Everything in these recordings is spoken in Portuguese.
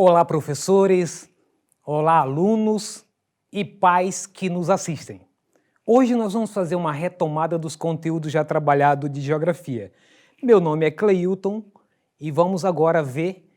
Olá, professores, olá, alunos e pais que nos assistem. Hoje nós vamos fazer uma retomada dos conteúdos já trabalhados de geografia. Meu nome é Cleilton e vamos agora ver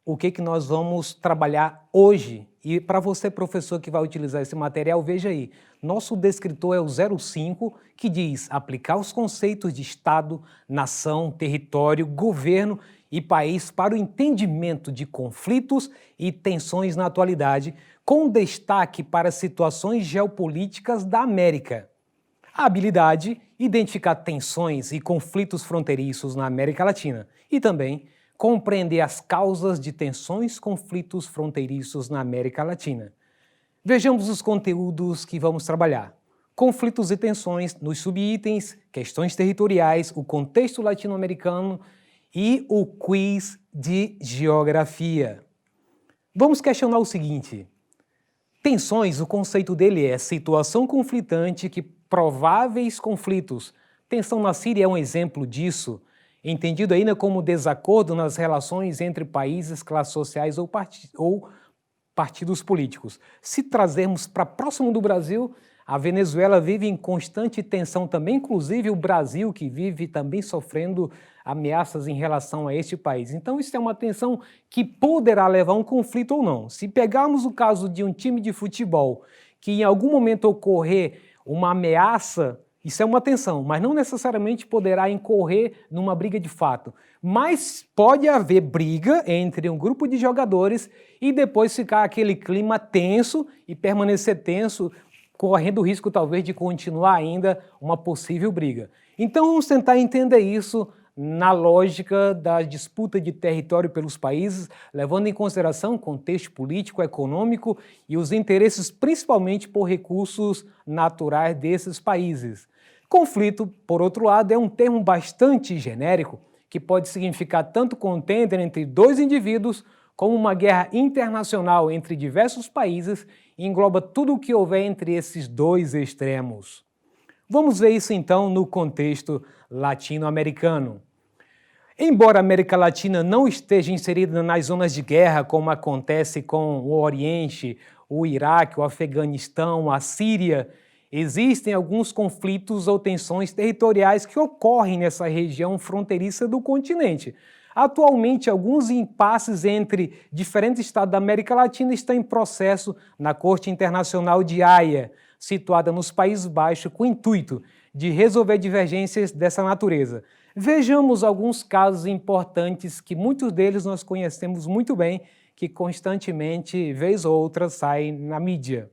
o que nós vamos trabalhar hoje. E para você, professor, que vai utilizar esse material, veja aí, nosso descritor é o 05, que diz aplicar os conceitos de Estado, nação, território, governo e país para o entendimento de conflitos e tensões na atualidade, com destaque para situações geopolíticas da América. A habilidade, identificar tensões e conflitos fronteiriços na América Latina e também compreender as causas de tensões e conflitos fronteiriços na América Latina. Vejamos os conteúdos que vamos trabalhar. Conflitos e tensões nos subitens, questões territoriais, o contexto latino-americano e o quiz de geografia. Vamos questionar o seguinte: tensões, o conceito dele é situação conflitante que prováveis conflitos. Tensão na Síria é um exemplo disso, entendido ainda como desacordo nas relações entre países, classes sociais ou partidos políticos. Se trazermos para próximo do Brasil, a Venezuela vive em constante tensão também, inclusive o Brasil, que vive também sofrendo ameaças em relação a este país. Então isso é uma tensão que poderá levar a um conflito ou não. Se pegarmos o caso de um time de futebol, que em algum momento ocorrer uma ameaça, isso é uma tensão, mas não necessariamente poderá incorrer numa briga de fato. Mas pode haver briga entre um grupo de jogadores e depois ficar aquele clima tenso e permanecer tenso, correndo o risco talvez de continuar ainda uma possível briga. Então vamos tentar entender isso na lógica da disputa de território pelos países, levando em consideração o contexto político, econômico e os interesses principalmente por recursos naturais desses países. Conflito, por outro lado, é um termo bastante genérico, que pode significar tanto contenda entre dois indivíduos, como uma guerra internacional entre diversos países e engloba tudo o que houver entre esses dois extremos. Vamos ver isso então no contexto latino-americano. Embora a América Latina não esteja inserida nas zonas de guerra, como acontece com o Oriente, o Iraque, o Afeganistão, a Síria, existem alguns conflitos ou tensões territoriais que ocorrem nessa região fronteiriça do continente. Atualmente, alguns impasses entre diferentes estados da América Latina estão em processo na Corte Internacional de Haia, situada nos Países Baixos, com o intuito de resolver divergências dessa natureza. Vejamos alguns casos importantes que muitos deles nós conhecemos muito bem, que constantemente, vez ou outra, saem na mídia.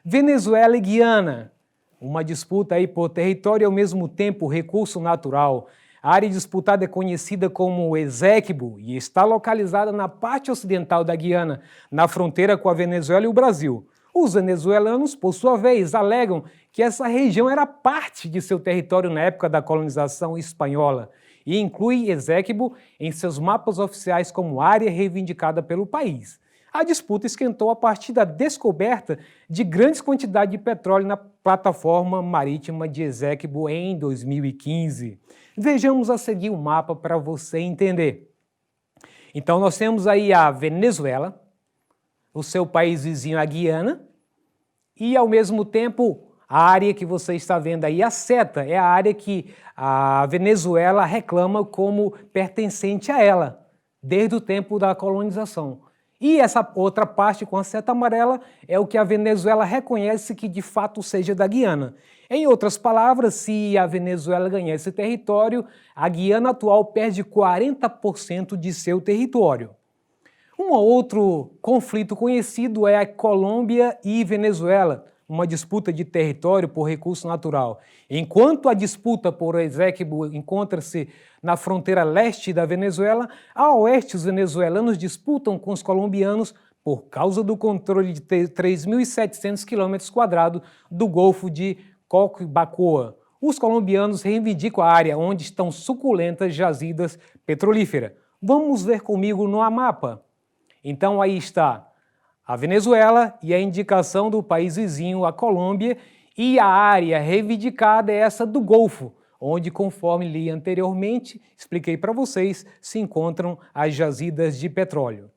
Venezuela e Guiana, uma disputa aí por território e ao mesmo tempo recurso natural. A área disputada é conhecida como Eséquibo e está localizada na parte ocidental da Guiana, na fronteira com a Venezuela e o Brasil. Os venezuelanos, por sua vez, alegam que essa região era parte de seu território na época da colonização espanhola e inclui Eséquibo em seus mapas oficiais como área reivindicada pelo país. A disputa esquentou a partir da descoberta de grandes quantidades de petróleo na plataforma marítima de Eséquibo em 2015. Vejamos a seguir o mapa para você entender. Então nós temos aí a Venezuela, o seu país vizinho, a Guiana, e ao mesmo tempo a área que você está vendo aí, a seta, é a área que a Venezuela reclama como pertencente a ela, desde o tempo da colonização. E essa outra parte com a seta amarela é o que a Venezuela reconhece que de fato seja da Guiana. Em outras palavras, se a Venezuela ganhar esse território, a Guiana atual perde 40% de seu território. Um outro conflito conhecido é a Colômbia e Venezuela, uma disputa de território por recurso natural. Enquanto a disputa por Eséquibo encontra-se na fronteira leste da Venezuela, a oeste os venezuelanos disputam com os colombianos por causa do controle de 3.700 km² do Golfo de Coquibacoa. Os colombianos reivindicam a área onde estão suculentas jazidas petrolíferas. Vamos ver comigo no mapa. Então aí está a Venezuela e a indicação do país vizinho, a Colômbia, e a área reivindicada é essa do Golfo, onde, conforme li anteriormente, expliquei para vocês, se encontram as jazidas de petróleo.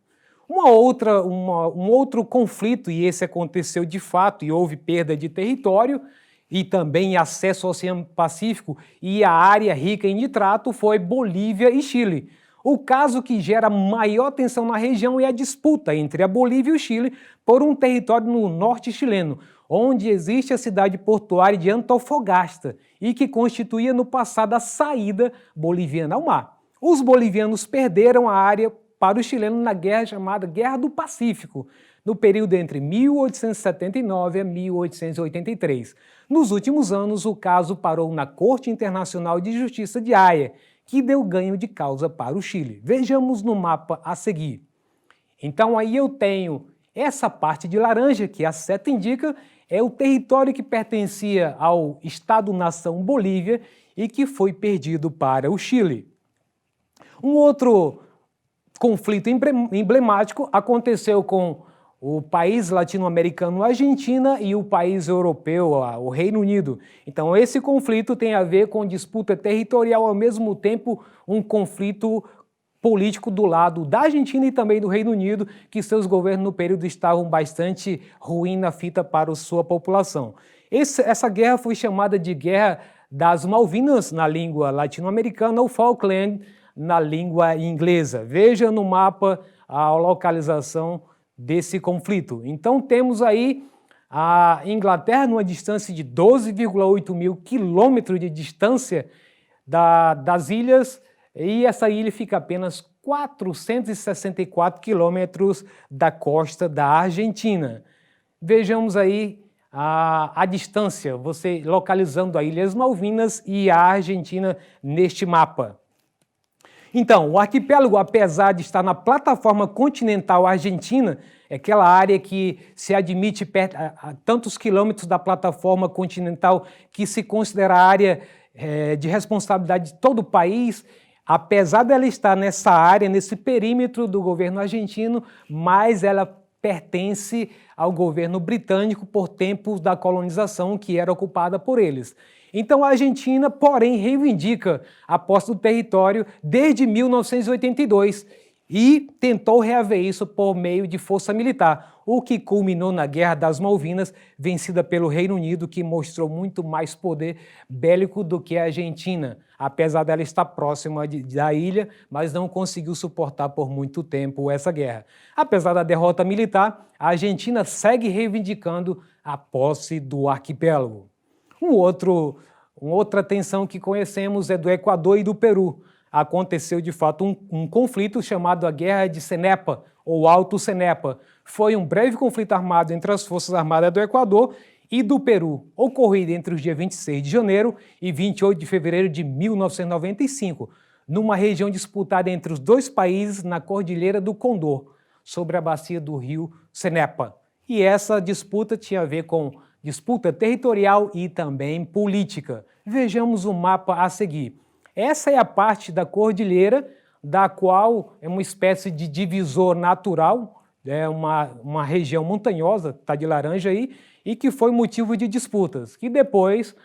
Um outro conflito, e esse aconteceu de fato, e houve perda de território, e também acesso ao Oceano Pacífico e a área rica em nitrato, foi Bolívia e Chile. O caso que gera maior tensão na região é a disputa entre a Bolívia e o Chile por um território no norte chileno, onde existe a cidade portuária de Antofagasta e que constituía no passado a saída boliviana ao mar. Os bolivianos perderam a área para os chilenos na guerra chamada Guerra do Pacífico, no período entre 1879 a 1883. Nos últimos anos, o caso parou na Corte Internacional de Justiça de Haia, que deu ganho de causa para o Chile. Vejamos no mapa a seguir. Então aí eu tenho essa parte de laranja, que a seta indica, é o território que pertencia ao Estado-nação Bolívia e que foi perdido para o Chile. Um outro conflito emblemático aconteceu com o país latino-americano Argentina e o país europeu, o Reino Unido. Então esse conflito tem a ver com disputa territorial, ao mesmo tempo um conflito político do lado da Argentina e também do Reino Unido, que seus governos no período estavam bastante ruins na fita para a sua população. Essa guerra foi chamada de Guerra das Malvinas na língua latino-americana ou Falkland na língua inglesa. Veja no mapa a localização desse conflito. Então temos aí a Inglaterra numa distância de 12,8 mil quilômetros de distância das ilhas, e essa ilha fica apenas 464 quilômetros da costa da Argentina. Vejamos aí a distância, você localizando as Ilhas Malvinas e a Argentina neste mapa. Então, o arquipélago, apesar de estar na plataforma continental argentina, é aquela área que se admite a tantos quilômetros da plataforma continental que se considera a área de responsabilidade de todo o país, apesar dela estar nessa área, nesse perímetro do governo argentino, mas ela pertence ao governo britânico por tempos da colonização que era ocupada por eles. Então a Argentina, porém, reivindica a posse do território desde 1982 e tentou reaver isso por meio de força militar, o que culminou na Guerra das Malvinas, vencida pelo Reino Unido, que mostrou muito mais poder bélico do que a Argentina, apesar dela estar próxima da ilha, mas não conseguiu suportar por muito tempo essa guerra. Apesar da derrota militar, a Argentina segue reivindicando a posse do arquipélago. Uma outra tensão que conhecemos é do Equador e do Peru. Aconteceu, de fato, um conflito chamado a Guerra de Cenepa, ou Alto Cenepa. Foi um breve conflito armado entre as Forças Armadas do Equador e do Peru, ocorrido entre os dias 26 de janeiro e 28 de fevereiro de 1995, numa região disputada entre os dois países na Cordilheira do Condor, sobre a bacia do rio Cenepa. E essa disputa tinha a ver com disputa territorial e também política. Vejamos o mapa a seguir. Essa é a parte da cordilheira, da qual é uma espécie de divisor natural, é uma região montanhosa, está de laranja aí, e que foi motivo de disputas, que depois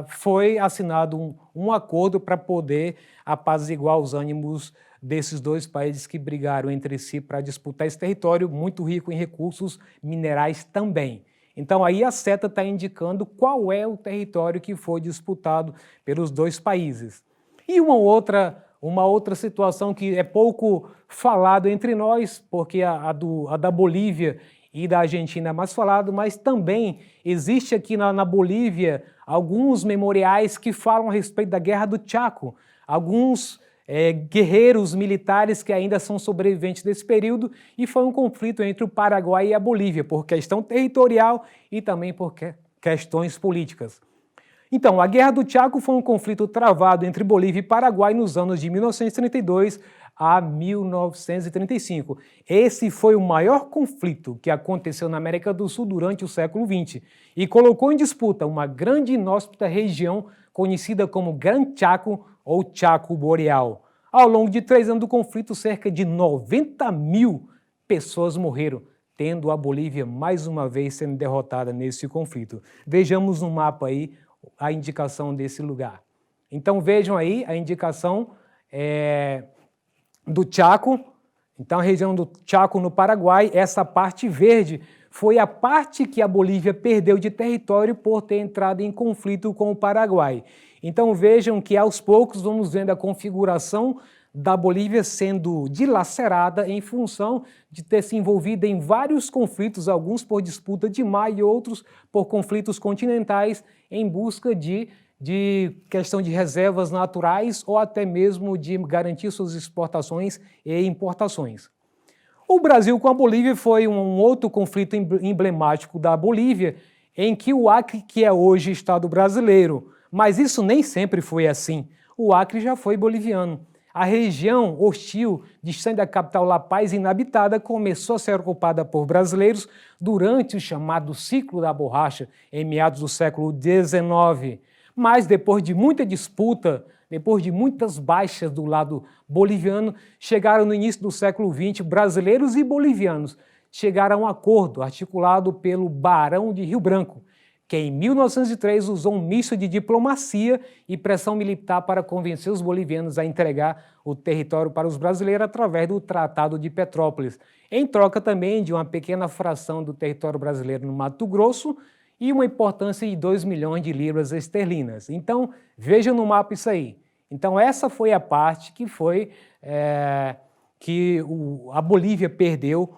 foi assinado um acordo para poder apaziguar os ânimos desses dois países que brigaram entre si para disputar esse território muito rico em recursos minerais também. Então aí a seta está indicando qual é o território que foi disputado pelos dois países. E uma outra situação que é pouco falado entre nós, porque a da Bolívia e da Argentina é mais falado, mas também existe aqui na Bolívia alguns memoriais que falam a respeito da Guerra do Chaco, alguns guerreiros militares que ainda são sobreviventes desse período, e foi um conflito entre o Paraguai e a Bolívia, por questão territorial e também por questões políticas. Então, a Guerra do Chaco foi um conflito travado entre Bolívia e Paraguai nos anos de 1932 a 1935. Esse foi o maior conflito que aconteceu na América do Sul durante o século XX e colocou em disputa uma grande e inóspita região conhecida como Gran Chaco ou Chaco Boreal. Ao longo de 3 anos do conflito, cerca de 90 mil pessoas morreram, tendo a Bolívia mais uma vez sendo derrotada nesse conflito. Vejamos no mapa aí a indicação desse lugar. Então vejam aí a indicação do Chaco, Então, a região do Chaco, no Paraguai, essa parte verde foi a parte que a Bolívia perdeu de território por ter entrado em conflito com o Paraguai. Então, vejam que aos poucos vamos vendo a configuração da Bolívia sendo dilacerada em função de ter se envolvido em vários conflitos, alguns por disputa de mar e outros por conflitos continentais em busca de questão de reservas naturais ou até mesmo de garantir suas exportações e importações. O Brasil com a Bolívia foi um outro conflito emblemático da Bolívia, em que o Acre, que é hoje Estado brasileiro, mas isso nem sempre foi assim. O Acre já foi boliviano. A região hostil, distante da capital La Paz, inabitada, começou a ser ocupada por brasileiros durante o chamado ciclo da borracha, em meados do século XIX. Mas depois de muita disputa, depois de muitas baixas do lado boliviano, chegaram no início do século XX, brasileiros e bolivianos chegaram a um acordo articulado pelo Barão de Rio Branco, que em 1903 usou um misto de diplomacia e pressão militar para convencer os bolivianos a entregar o território para os brasileiros através do Tratado de Petrópolis, em troca também de uma pequena fração do território brasileiro no Mato Grosso e uma importância de 2 milhões de libras esterlinas. Então, vejam no mapa isso aí. Então, essa foi a parte que a Bolívia perdeu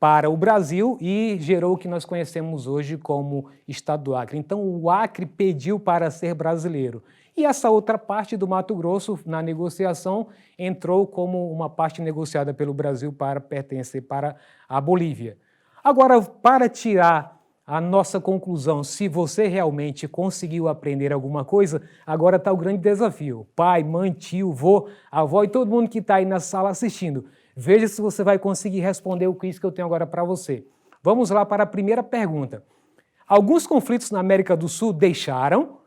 para o Brasil e gerou o que nós conhecemos hoje como Estado do Acre. Então, o Acre pediu para ser brasileiro. E essa outra parte do Mato Grosso, na negociação, entrou como uma parte negociada pelo Brasil para pertencer para a Bolívia. Agora, para tirar a nossa conclusão, se você realmente conseguiu aprender alguma coisa, agora está o grande desafio. Pai, mãe, tio, vô, avó e todo mundo que está aí na sala assistindo. Veja se você vai conseguir responder o quiz que eu tenho agora para você. Vamos lá para a primeira pergunta. Alguns conflitos na América do Sul deixaram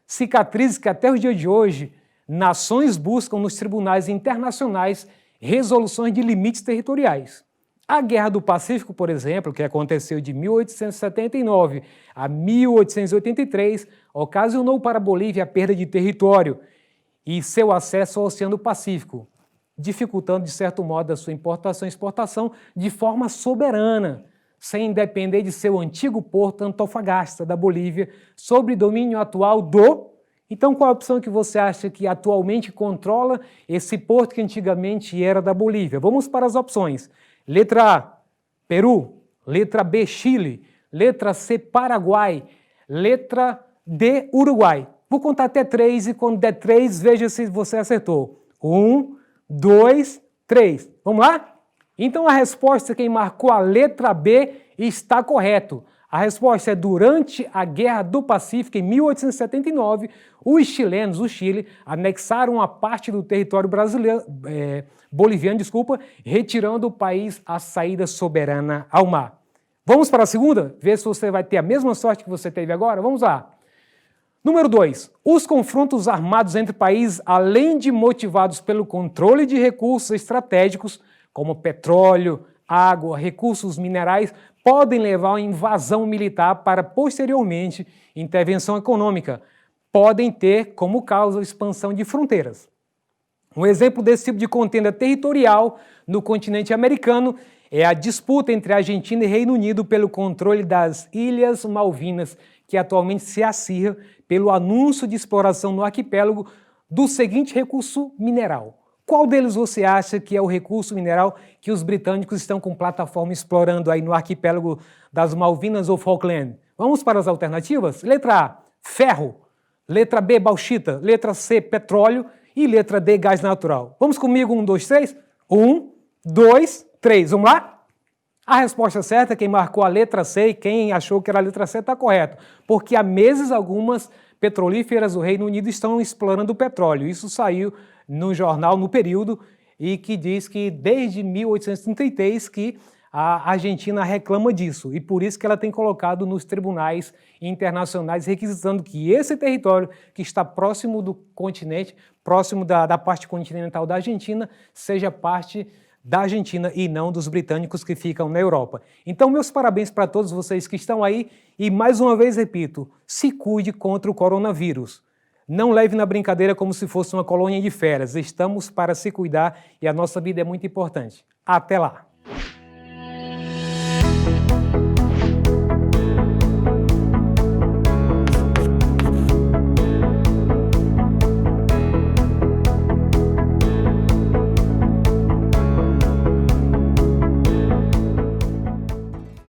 cicatrizes que até os dias de hoje nações buscam nos tribunais internacionais resoluções de limites territoriais. A Guerra do Pacífico, por exemplo, que aconteceu de 1879 a 1883, ocasionou para a Bolívia a perda de território e seu acesso ao Oceano Pacífico, dificultando, de certo modo, a sua importação e exportação de forma soberana, sem depender de seu antigo porto Antofagasta, da Bolívia, sob domínio atual do... Então, qual a opção que você acha que atualmente controla esse porto que antigamente era da Bolívia? Vamos para as opções. Letra A, Peru. Letra B, Chile. Letra C, Paraguai. Letra D, Uruguai. Vou contar até 3 e quando der 3, veja se você acertou. 1, 2, 3. Vamos lá? Então a resposta, quem marcou a letra B, está correto. A resposta é: durante a Guerra do Pacífico, em 1879, os chilenos, o Chile, anexaram a parte do território boliviano, retirando o país à saída soberana ao mar. Vamos para a segunda? Ver se você vai ter a mesma sorte que você teve agora? Vamos lá. Número 2. Os confrontos armados entre países, além de motivados pelo controle de recursos estratégicos, como petróleo, água, recursos minerais, podem levar a uma invasão militar para, posteriormente, intervenção econômica. Podem ter como causa a expansão de fronteiras. Um exemplo desse tipo de contenda territorial no continente americano é a disputa entre Argentina e Reino Unido pelo controle das Ilhas Malvinas, que atualmente se acirra pelo anúncio de exploração no arquipélago do seguinte recurso mineral. Qual deles você acha que é o recurso mineral que os britânicos estão com plataforma explorando aí no arquipélago das Malvinas ou Falkland? Vamos para as alternativas? Letra A, ferro. Letra B, bauxita. Letra C, petróleo. E letra D, gás natural. Vamos comigo? 1, 2, 3. 1, 2, 3. Vamos lá? A resposta certa, quem marcou a letra C e quem achou que era a letra C está correto. Porque há meses algumas petrolíferas do Reino Unido estão explorando o petróleo. Isso saiu no jornal, no período, e que diz que desde 1833 que a Argentina reclama disso, e por isso que ela tem colocado nos tribunais internacionais requisitando que esse território que está próximo do continente, próximo da parte continental da Argentina, seja parte da Argentina e não dos britânicos que ficam na Europa. Então, meus parabéns para todos vocês que estão aí, e mais uma vez repito, se cuide contra o coronavírus. Não leve na brincadeira como se fosse uma colônia de férias. Estamos para se cuidar e a nossa vida é muito importante. Até lá!